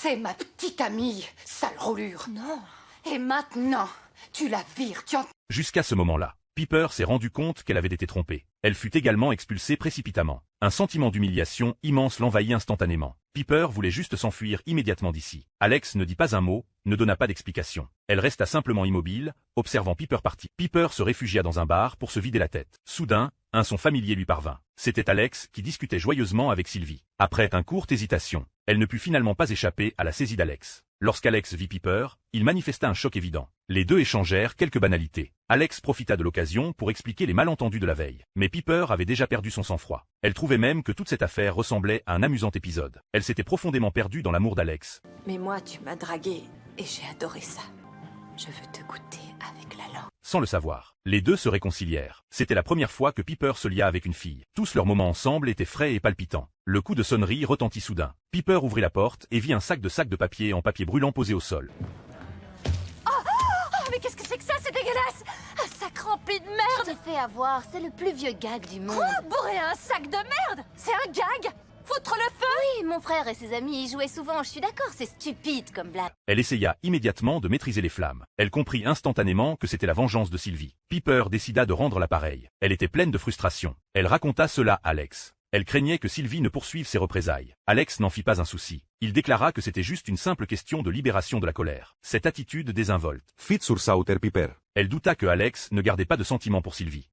C'est ma petite amie, sale roulure. Non. Et maintenant, tu la vires, tu entends? Jusqu'à ce moment-là, Piper s'est rendu compte qu'elle avait été trompée. Elle fut également expulsée précipitamment. Un sentiment d'humiliation immense l'envahit instantanément. Piper voulait juste s'enfuir immédiatement d'ici. Alex ne dit pas un mot, ne donna pas d'explication. Elle resta simplement immobile, observant Piper partir. Piper se réfugia dans un bar pour se vider la tête. Soudain, un son familier lui parvint. C'était Alex qui discutait joyeusement avec Sylvie. Après une courte hésitation, elle ne put finalement pas échapper à la saisie d'Alex. Lorsqu'Alex vit Piper, il manifesta un choc évident. Les deux échangèrent quelques banalités. Alex profita de l'occasion pour expliquer les malentendus de la veille. Mais Piper avait déjà perdu son sang-froid. Elle trouvait même que toute cette affaire ressemblait à un amusant épisode. Elle s'était profondément perdue dans l'amour d'Alex. Mais moi, tu m'as dragué et j'ai adoré ça. Je veux te goûter avec la langue. Sans le savoir, les deux se réconcilièrent. C'était la première fois que Piper se lia avec une fille. Tous leurs moments ensemble étaient frais et palpitants. Le coup de sonnerie retentit soudain. Piper ouvrit la porte et vit un sac de papier en papier brûlant posé au sol. Oh, mais qu'est-ce que c'est que ça? C'est dégueulasse! Un sac rempli de merde! Tu t'es fait avoir, c'est le plus vieux gag du monde. Quoi? Bourrer un sac de merde? C'est un gag? Foutre le feu? Oui, mon frère et ses amis y jouaient souvent, je suis d'accord, c'est stupide comme blague. Elle essaya immédiatement de maîtriser les flammes. Elle comprit instantanément que c'était la vengeance de Sylvie. Piper décida de rendre l'appareil. Elle était pleine de frustration. Elle raconta cela à Alex. Elle craignait que Sylvie ne poursuive ses représailles. Alex n'en fit pas un souci. Il déclara que c'était juste une simple question de libération de la colère. Cette attitude désinvolte. Fit sur Sauter Piper. Elle douta que Alex ne gardait pas de sentiments pour Sylvie.